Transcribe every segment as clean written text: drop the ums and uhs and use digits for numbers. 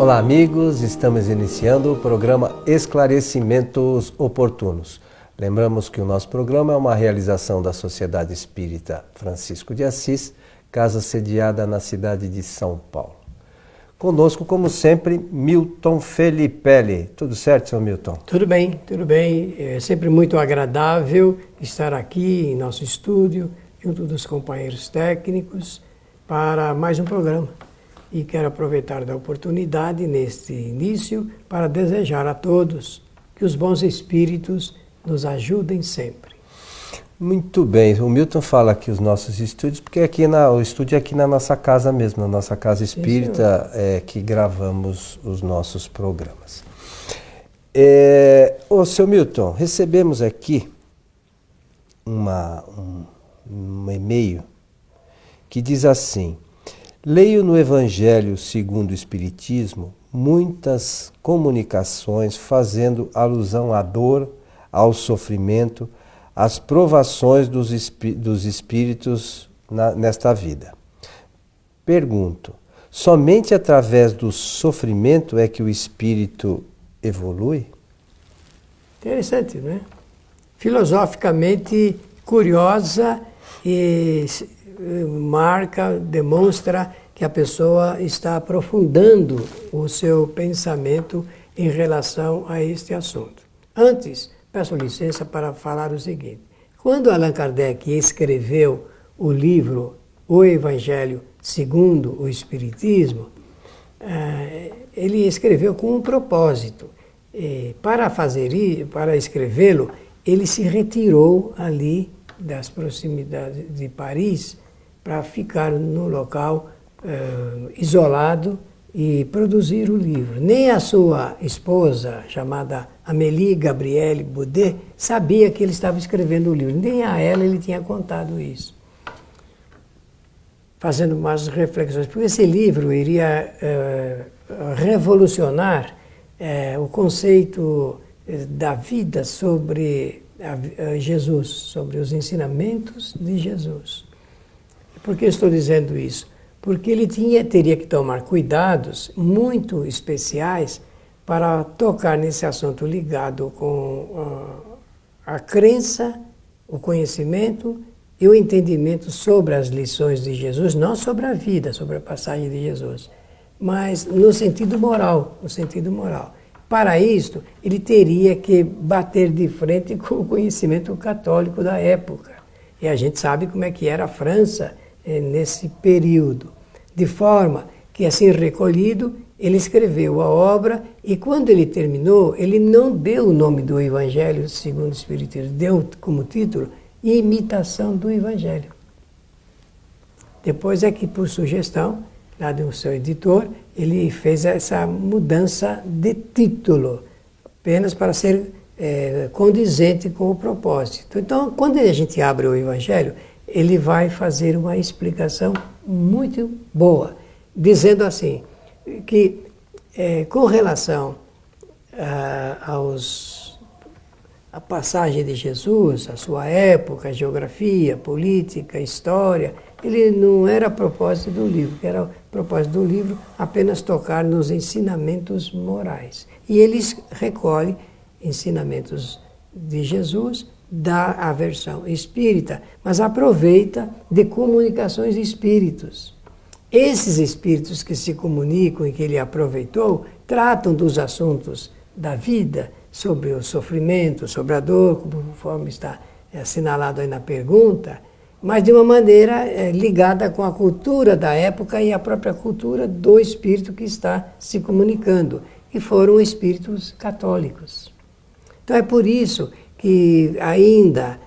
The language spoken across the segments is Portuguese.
Olá amigos, estamos iniciando o programa Esclarecimentos Oportunos. Lembramos que o nosso programa é uma realização da Sociedade Espírita Francisco de Assis, casa sediada na cidade de São Paulo. Conosco, como sempre, Milton Felipelli. Tudo certo, seu Milton? Tudo bem, tudo bem. É sempre muito agradável estar aqui em nosso estúdio, junto dos companheiros técnicos, para mais um programa. E quero aproveitar da oportunidade neste início para desejar a todos que os bons espíritos nos ajudem sempre. Muito bem, o Milton fala aqui os nossos estúdios, porque o estúdio é aqui na nossa casa mesmo, na nossa casa espírita, que gravamos os nossos programas. Seu Milton, recebemos aqui um e-mail que diz assim: leio no Evangelho segundo o Espiritismo muitas comunicações fazendo alusão à dor, ao sofrimento, às provações dos espíritos nesta vida. Pergunto, somente através do sofrimento é que o espírito evolui? Interessante, não é? Filosoficamente curiosa e demonstra que a pessoa está aprofundando o seu pensamento em relação a este assunto. Antes, peço licença para falar o seguinte. Quando Allan Kardec escreveu o livro O Evangelho segundo o Espiritismo, ele escreveu com um propósito. Para escrevê-lo, ele se retirou ali das proximidades de Paris para ficar no local isolado e produzir o livro. Nem a sua esposa, chamada Amélie Gabrielle Baudet, sabia que ele estava escrevendo o livro. Nem a ela ele tinha contado isso. Fazendo umas reflexões, porque esse livro iria revolucionar o conceito da vida sobre Jesus, sobre os ensinamentos de Jesus. Por que estou dizendo isso? Porque ele teria que tomar cuidados muito especiais para tocar nesse assunto ligado com a crença, o conhecimento e o entendimento sobre as lições de Jesus, não sobre a vida, sobre a passagem de Jesus, mas no sentido moral, Para isto, ele teria que bater de frente com o conhecimento católico da época. E a gente sabe como é que era a França nesse período. De forma que, assim recolhido, ele escreveu a obra e quando ele terminou, ele não deu o nome do Evangelho segundo o Espiritismo, deu como título Imitação do Evangelho. Depois é que, por sugestão lá do seu editor, ele fez essa mudança de título, apenas para ser condizente com o propósito. Então, quando a gente abre o Evangelho, ele vai fazer uma explicação muito boa, dizendo assim, que com relação à passagem de Jesus, a sua época, a geografia, política, história, ele não era propósito do livro, era propósito do livro apenas tocar nos ensinamentos morais. E ele recolhe ensinamentos de Jesus da versão espírita, mas aproveita de comunicações de espíritos. Esses espíritos que se comunicam e que ele aproveitou, tratam dos assuntos da vida, sobre o sofrimento, sobre a dor, conforme está assinalado aí na pergunta, mas de uma maneira ligada com a cultura da época e a própria cultura do espírito que está se comunicando, e foram espíritos católicos. Então é por isso que ainda,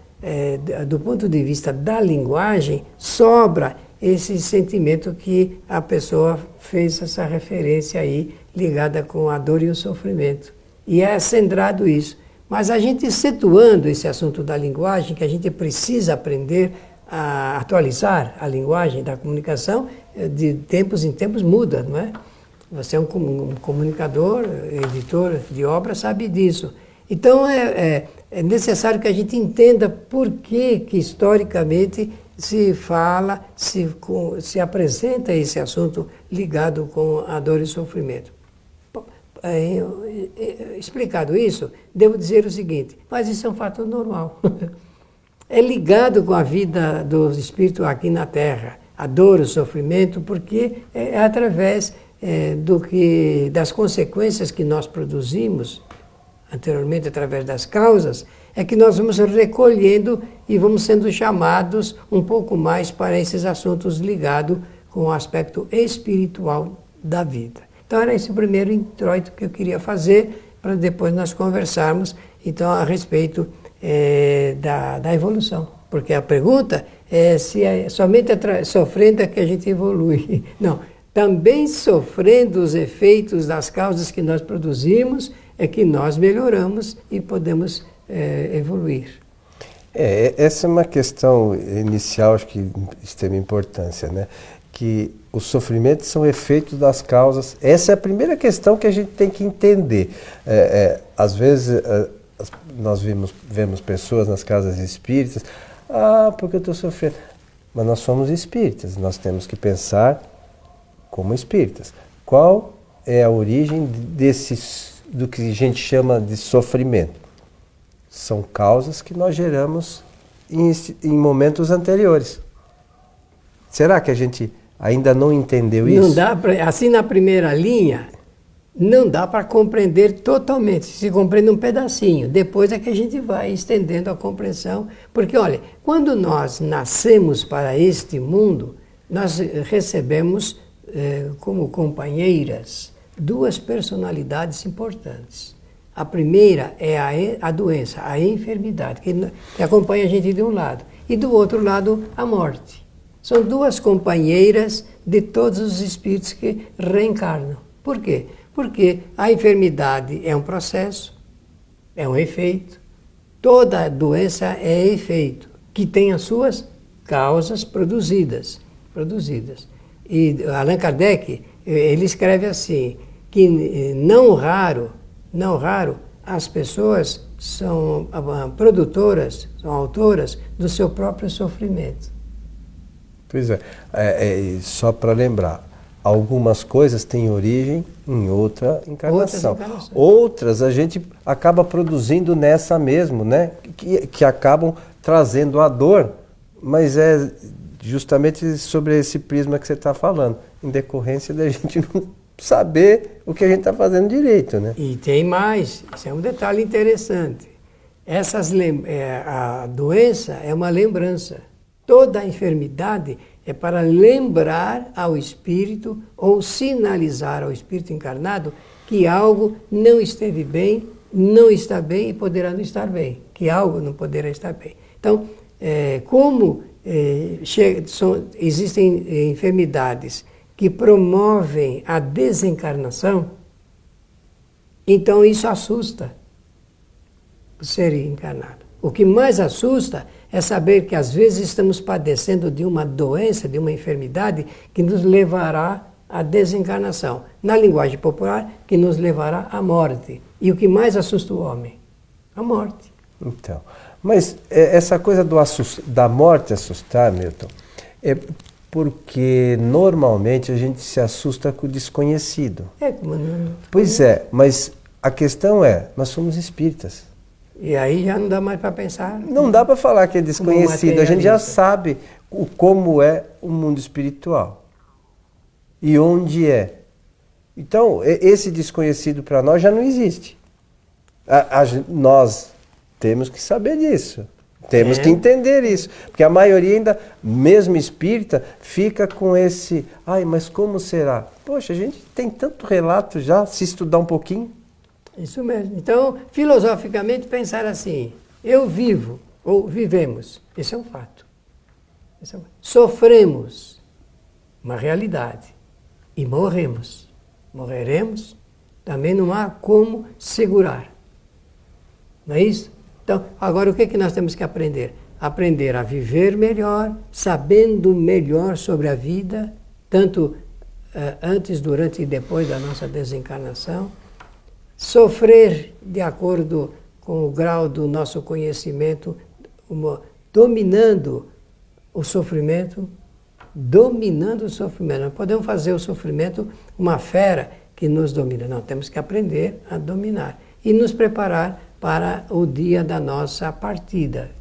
do ponto de vista da linguagem, sobra esse sentimento que a pessoa fez essa referência aí, ligada com a dor e o sofrimento. E é centrado isso. Mas a gente situando esse assunto da linguagem, que a gente precisa aprender a atualizar a linguagem da comunicação, de tempos em tempos muda, não é? Você é um comunicador, editor de obra, sabe disso. Então é necessário que a gente entenda por que historicamente se fala, se apresenta esse assunto ligado com a dor e o sofrimento. Explicado isso, devo dizer o seguinte, mas isso é um fato normal. É ligado com a vida do espírito aqui na Terra, a dor, o sofrimento, porque é através das consequências que nós produzimos, anteriormente através das causas, é que nós vamos recolhendo e vamos sendo chamados um pouco mais para esses assuntos ligados com o aspecto espiritual da vida. Então era esse o primeiro introito que eu queria fazer, para depois nós conversarmos então a respeito da evolução. Porque a pergunta é se é somente sofrendo é que a gente evolui. Não, também sofrendo os efeitos das causas que nós produzimos é que nós melhoramos e podemos evoluir. Essa é uma questão inicial, acho que de extrema importância, né? Que os sofrimentos são efeitos das causas. Essa é a primeira questão que a gente tem que entender. Às vezes nós vemos pessoas nas casas espíritas, porque eu estou sofrendo. Mas nós somos espíritas, nós temos que pensar como espíritas. Qual é a origem do que a gente chama de sofrimento? São causas que nós geramos em momentos anteriores. Será que a gente ainda não entendeu isso? Não dá assim na primeira linha, não dá para compreender totalmente, se compreende um pedacinho. Depois é que a gente vai estendendo a compreensão. Porque, olha, quando nós nascemos para este mundo, nós recebemos como companheiras duas personalidades importantes. A primeira é a doença, a enfermidade, que acompanha a gente de um lado. E do outro lado, a morte. São duas companheiras de todos os espíritos que reencarnam. Por quê? Porque a enfermidade é um processo, é um efeito. Toda doença é efeito, que tem as suas causas produzidas. E Allan Kardec, ele escreve assim, que não raro, as pessoas são produtoras, são autoras do seu próprio sofrimento. Pois só para lembrar, algumas coisas têm origem em outra encarnação. Outras a gente acaba produzindo nessa mesmo, né? Que acabam trazendo a dor, mas é justamente sobre esse prisma que você está falando, em decorrência da gente não saber o que a gente está fazendo direito, né? E tem mais, isso é um detalhe interessante. A doença é uma lembrança. Toda enfermidade é para lembrar ao espírito ou sinalizar ao espírito encarnado que algo não esteve bem, não está bem e poderá não estar bem, que algo não poderá estar bem. Então, existem enfermidades que promovem a desencarnação, então isso assusta o ser encarnado. O que mais assusta é saber que às vezes estamos padecendo de uma doença, de uma enfermidade que nos levará à desencarnação. Na linguagem popular, que nos levará à morte. E o que mais assusta o homem? A morte. Então, mas essa coisa da morte assustar, Milton, é porque normalmente a gente se assusta com o desconhecido. Pois é, mas a questão nós somos espíritas. E aí já não dá mais para pensar. Não dá para falar que é desconhecido, a gente já sabe como é o mundo espiritual e onde é. Então, esse desconhecido para nós já não existe. Nós temos que saber disso, temos que entender isso, porque a maioria ainda, mesmo espírita, fica com esse, mas como será? Poxa, a gente tem tanto relato já, se estudar um pouquinho. Isso mesmo. Então, filosoficamente, pensar assim, eu vivo, ou vivemos, esse é um fato. Sofremos, uma realidade, e morremos. Morreremos, também não há como segurar. Não é isso? Então, agora o que é que nós temos que aprender? Aprender a viver melhor, sabendo melhor sobre a vida, tanto antes, durante e depois da nossa desencarnação, sofrer de acordo com o grau do nosso conhecimento, dominando o sofrimento. Nós podemos fazer o sofrimento uma fera que nos domina. Não, temos que aprender a dominar e nos preparar para o dia da nossa partida.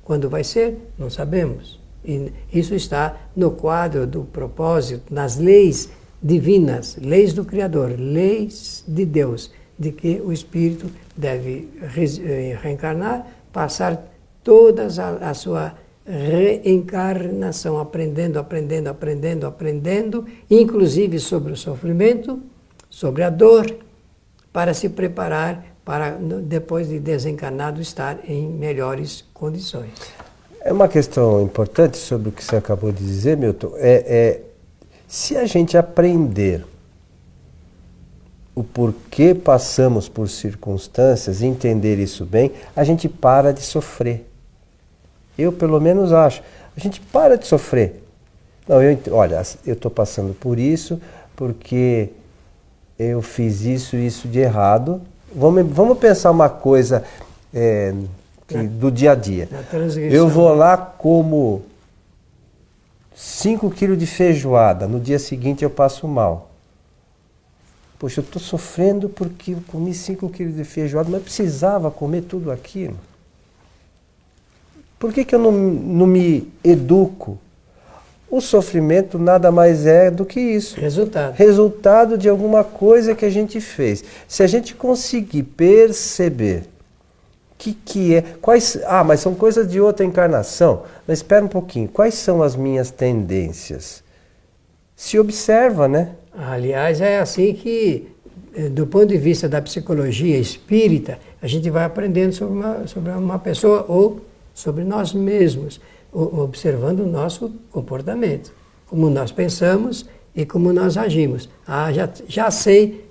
Quando vai ser, não sabemos. E isso está no quadro do propósito, nas leis divinas, leis do Criador, leis de Deus, de que o espírito deve reencarnar, passar toda a sua reencarnação, aprendendo, inclusive sobre o sofrimento, sobre a dor, para se preparar para, depois de desencarnado, estar em melhores condições. É uma questão importante sobre o que você acabou de dizer, Milton. Se a gente aprender o porquê passamos por circunstâncias e entender isso bem, a gente para de sofrer. Eu, pelo menos, acho. A gente para de sofrer. Não, olha, eu estou passando por isso porque eu fiz isso de errado. Vamos pensar uma coisa do dia a dia. Eu vou lá como 5 quilos de feijoada, no dia seguinte eu passo mal. Poxa, eu estou sofrendo porque eu comi 5 quilos de feijoada, mas precisava comer tudo aquilo. Por que eu não me educo? O sofrimento nada mais é do que isso. Resultado de alguma coisa que a gente fez. Se a gente conseguir perceber que é... mas são coisas de outra encarnação. Mas espera um pouquinho. Quais são as minhas tendências? Se observa, né? Aliás, é assim que, do ponto de vista da psicologia espírita, a gente vai aprendendo sobre uma pessoa ou sobre nós mesmos, observando o nosso comportamento, como nós pensamos e como nós agimos. Já sei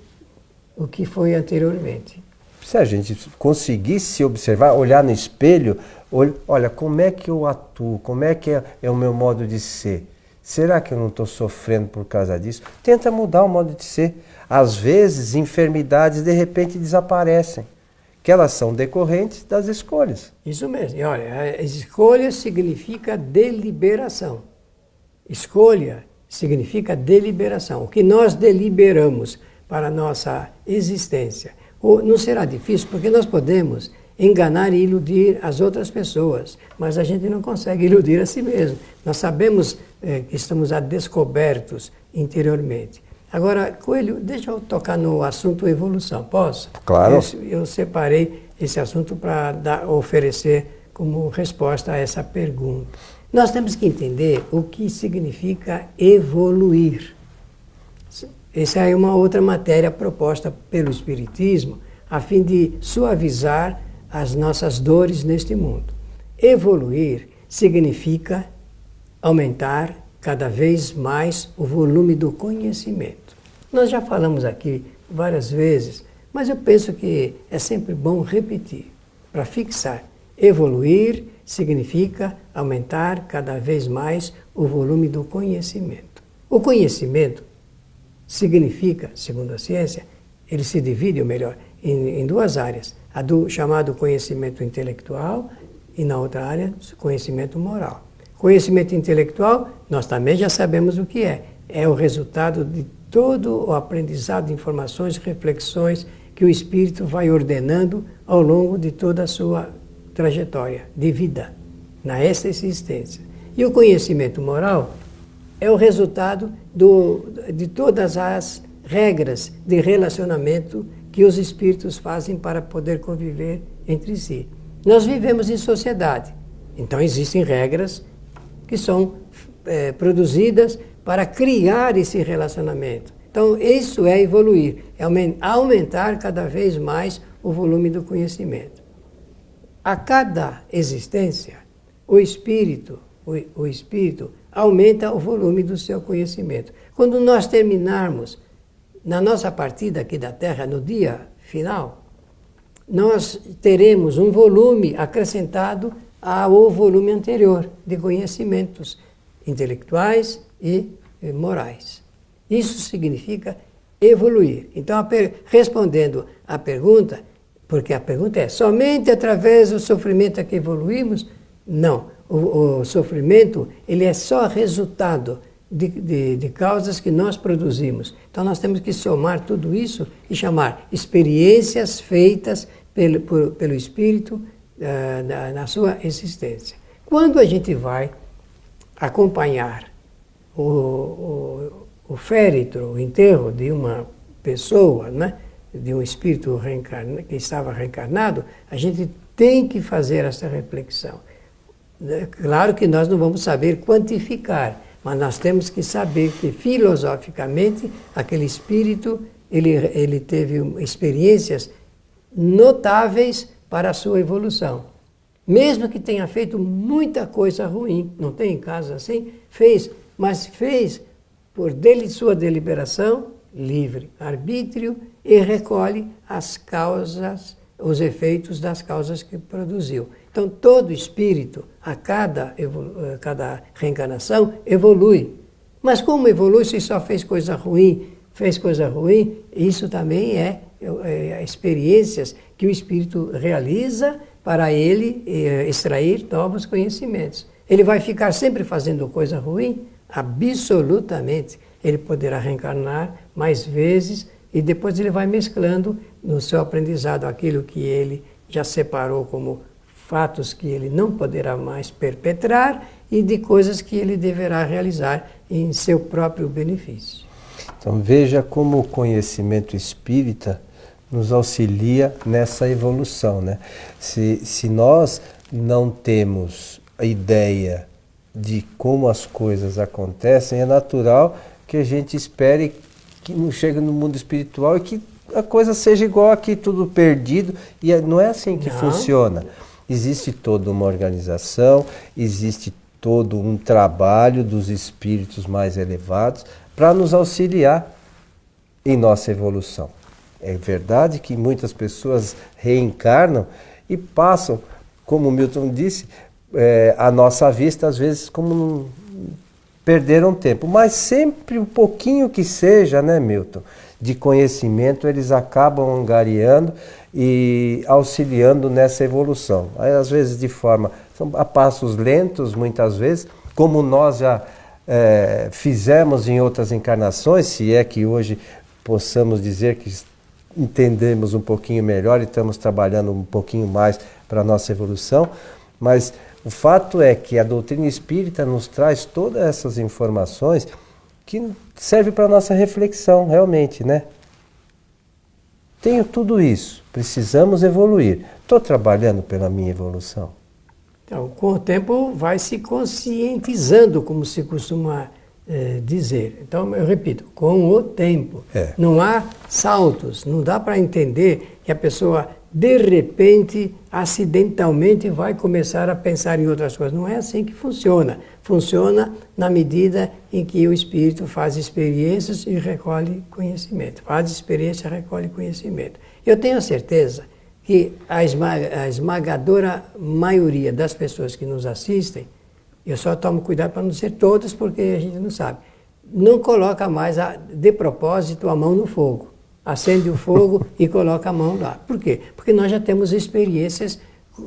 o que foi anteriormente. Se a gente conseguir se observar, olhar no espelho, olha, como é que eu atuo, como é que é o meu modo de ser? Será que eu não estou sofrendo por causa disso? Tenta mudar o modo de ser. Às vezes, enfermidades de repente desaparecem, que elas são decorrentes das escolhas. Isso mesmo. E olha, escolha significa deliberação. Escolha significa deliberação. O que nós deliberamos para a nossa existência. Não será difícil, porque nós podemos enganar e iludir as outras pessoas, mas a gente não consegue iludir a si mesmo. Nós sabemos que estamos descobertos interiormente. Agora, Coelho, deixa eu tocar no assunto evolução, posso? Claro. Eu separei esse assunto para oferecer como resposta a essa pergunta. Nós temos que entender o que significa evoluir. Essa é uma outra matéria proposta pelo Espiritismo, a fim de suavizar as nossas dores neste mundo. Evoluir significa aumentar cada vez mais o volume do conhecimento. Nós já falamos aqui várias vezes, mas eu penso que é sempre bom repetir, para fixar. Evoluir significa aumentar cada vez mais o volume do conhecimento. O conhecimento significa, segundo a ciência, ele se divide, ou melhor, em duas áreas. A do chamado conhecimento intelectual e, na outra área, conhecimento moral. Conhecimento intelectual, nós também já sabemos o que é. É o resultado de todo o aprendizado de informações, reflexões que o espírito vai ordenando ao longo de toda a sua trajetória de vida, nessa existência. E o conhecimento moral é o resultado de todas as regras de relacionamento que os espíritos fazem para poder conviver entre si. Nós vivemos em sociedade, então existem regras que são produzidas para criar esse relacionamento. Então, isso é evoluir, é aumentar cada vez mais o volume do conhecimento. A cada existência, o espírito aumenta o volume do seu conhecimento. Quando nós terminarmos na nossa partida aqui da Terra, no dia final, nós teremos um volume acrescentado ao volume anterior de conhecimentos intelectuais e morais. Isso significa evoluir. Então, respondendo à pergunta, porque a pergunta é, somente através do sofrimento é que evoluímos? Não. O sofrimento, ele é só resultado de causas que nós produzimos. Então nós temos que somar tudo isso e chamar experiências feitas pelo Espírito na sua existência. Quando a gente vai acompanhar o féretro, o enterro de uma pessoa, né, de um espírito que estava reencarnado, a gente tem que fazer essa reflexão. Claro que nós não vamos saber quantificar, mas nós temos que saber que filosoficamente aquele espírito ele teve experiências notáveis para a sua evolução. Mesmo que tenha feito muita coisa ruim, não tem casos assim, mas fez por sua deliberação livre, arbítrio, e recolhe as causas, os efeitos das causas que produziu. Então, todo espírito, a cada reencarnação, evolui. Mas como evolui se só fez coisa ruim, isso também é experiências que o espírito realiza para ele extrair novos conhecimentos. Ele vai ficar sempre fazendo coisa ruim? Absolutamente. Ele poderá reencarnar mais vezes e depois ele vai mesclando no seu aprendizado aquilo que ele já separou como fatos que ele não poderá mais perpetrar e de coisas que ele deverá realizar em seu próprio benefício. Então veja como o conhecimento espírita nos auxilia nessa evolução, né? Se nós não temos a ideia de como as coisas acontecem, é natural que a gente espere que não chegue no mundo espiritual e que a coisa seja igual aqui, tudo perdido. E não é assim que funciona. Existe toda uma organização, existe todo um trabalho dos espíritos mais elevados para nos auxiliar em nossa evolução. É verdade que muitas pessoas reencarnam e passam, como o Milton disse, à nossa vista, às vezes, como perderam tempo. Mas sempre um pouquinho que seja, né, Milton, de conhecimento, eles acabam angariando e auxiliando nessa evolução. Aí, às vezes, são a passos lentos, muitas vezes, como nós já fizemos em outras encarnações, se é que hoje possamos dizer que entendemos um pouquinho melhor e estamos trabalhando um pouquinho mais para a nossa evolução, mas o fato é que a doutrina espírita nos traz todas essas informações que servem para a nossa reflexão, realmente, né? Tenho tudo isso, precisamos evoluir. Estou trabalhando pela minha evolução. Então, com o tempo vai se conscientizando, como se costuma dizer. Então, eu repito, com o tempo. Não há saltos, não dá para entender que a pessoa, de repente, acidentalmente, vai começar a pensar em outras coisas. Não é assim que funciona. Funciona na medida em que o espírito faz experiências e recolhe conhecimento. Faz experiência e recolhe conhecimento. Eu tenho a certeza que a esmagadora maioria das pessoas que nos assistem, eu só tomo cuidado para não dizer todas, porque a gente não sabe, não coloca mais de propósito a mão no fogo. Acende o fogo e coloca a mão lá. Por quê? Porque nós já temos experiências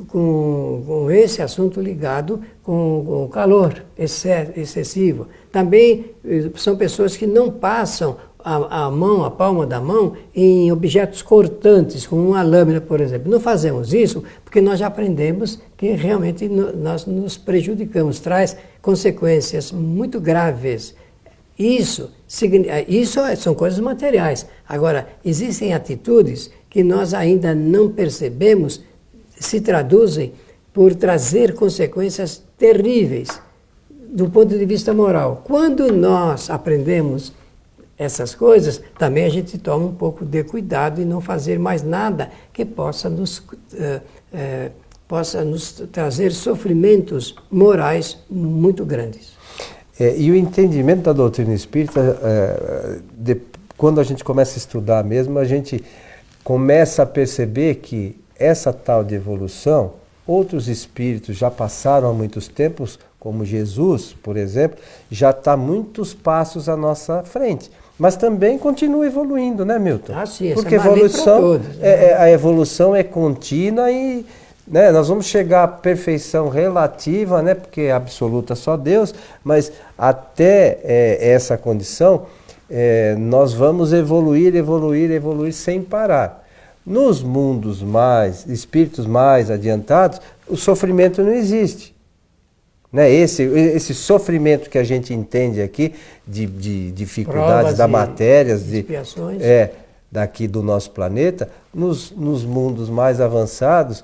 com esse assunto ligado com o calor excessivo. Também são pessoas que não passam a palma da mão em objetos cortantes, como uma lâmina, por exemplo. Não fazemos isso porque nós já aprendemos que realmente nós nos prejudicamos, traz consequências muito graves. Isso são coisas materiais. Agora, existem atitudes que nós ainda não percebemos, se traduzem por trazer consequências terríveis do ponto de vista moral. Quando nós aprendemos essas coisas, também a gente toma um pouco de cuidado e não fazer mais nada que possa nos trazer sofrimentos morais muito grandes. E o entendimento da doutrina espírita, quando a gente começa a estudar mesmo, a gente começa a perceber que essa tal de evolução, outros espíritos já passaram há muitos tempos, como Jesus, por exemplo, já está muitos passos à nossa frente. Mas também continua evoluindo, né, Milton? Sim, porque a evolução é contínua e né? Nós vamos chegar à perfeição relativa, né? Porque é absoluta só Deus, mas até essa condição, nós vamos evoluir sem parar. Nos mundos espíritos mais adiantados, o sofrimento não existe. Né? Esse sofrimento que a gente entende aqui, de dificuldades da matéria, expiações. Daqui do nosso planeta, nos mundos mais avançados,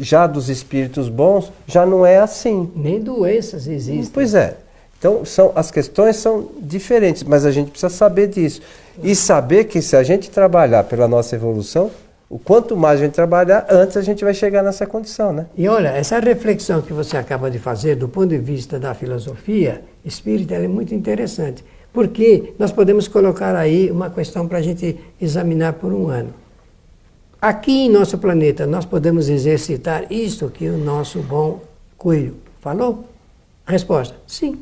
já dos espíritos bons, já não é assim. Nem doenças existem. Pois é. Então, as questões são diferentes, mas a gente precisa saber disso. E saber que se a gente trabalhar pela nossa evolução, o quanto mais a gente trabalhar, antes a gente vai chegar nessa condição, né? E olha, essa reflexão que você acaba de fazer do ponto de vista da filosofia espírita, ela é muito interessante. Porque nós podemos colocar aí uma questão para a gente examinar por um ano. Aqui em nosso planeta, nós podemos exercitar isto que o nosso bom Coelho falou? Resposta, sim.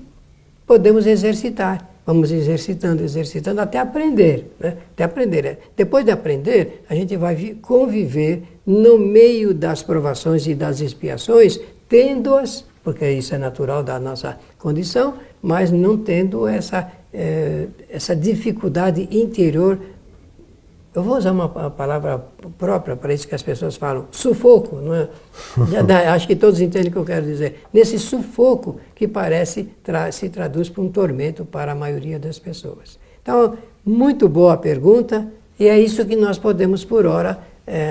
Podemos exercitar. Vamos exercitando até aprender. Né? Até aprender. Depois de aprender, a gente vai conviver no meio das provações e das expiações, tendo-as, porque isso é natural da nossa condição, mas não tendo essa dificuldade interior. Eu vou usar uma palavra própria para isso que as pessoas falam, sufoco, não é? Acho que todos entendem o que eu quero dizer. Nesse sufoco que parece se traduz para um tormento para a maioria das pessoas. Então, muito boa pergunta, e é isso que nós podemos, por hora,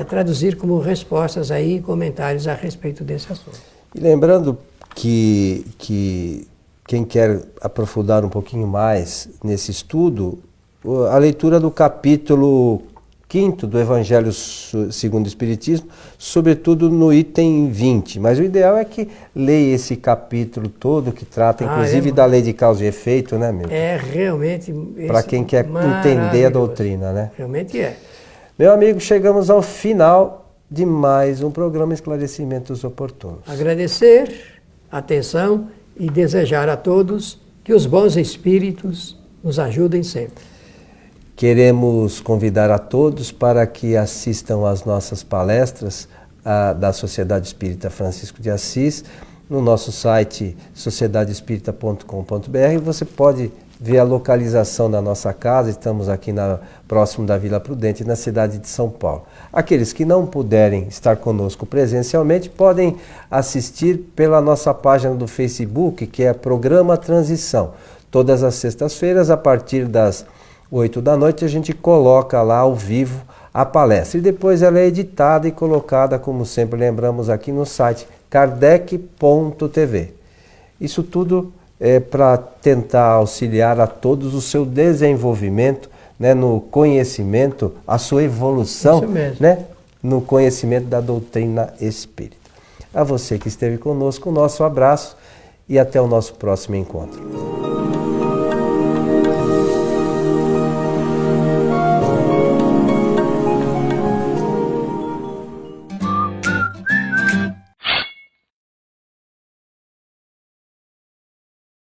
traduzir como respostas aí, comentários a respeito desse assunto. E lembrando que quem quer aprofundar um pouquinho mais nesse estudo, a leitura do capítulo 5º do Evangelho segundo o Espiritismo, sobretudo no item 20. Mas o ideal é que leia esse capítulo todo, que trata inclusive da lei de causa e efeito, né, meu? É realmente... Para quem quer entender a doutrina, né? Realmente é. Meu amigo, chegamos ao final de mais um programa Esclarecimentos Oportunos. Agradecer a atenção e desejar a todos que os bons espíritos nos ajudem sempre. Queremos convidar a todos para que assistam às nossas palestras da Sociedade Espírita Francisco de Assis, no nosso site sociedadeespírita.com.br. Você pode ver a localização da nossa casa, estamos aqui próximo da Vila Prudente, na cidade de São Paulo. Aqueles que não puderem estar conosco presencialmente podem assistir pela nossa página do Facebook, que é Programa Transição. Todas as sextas-feiras, a partir das 8 da noite, a gente coloca lá ao vivo a palestra. E depois ela é editada e colocada, como sempre lembramos aqui, no site kardec.tv. Isso tudo é para tentar auxiliar a todos o seu desenvolvimento, né, no conhecimento, a sua evolução, né, no conhecimento da doutrina espírita. A você que esteve conosco, o nosso abraço e até o nosso próximo encontro.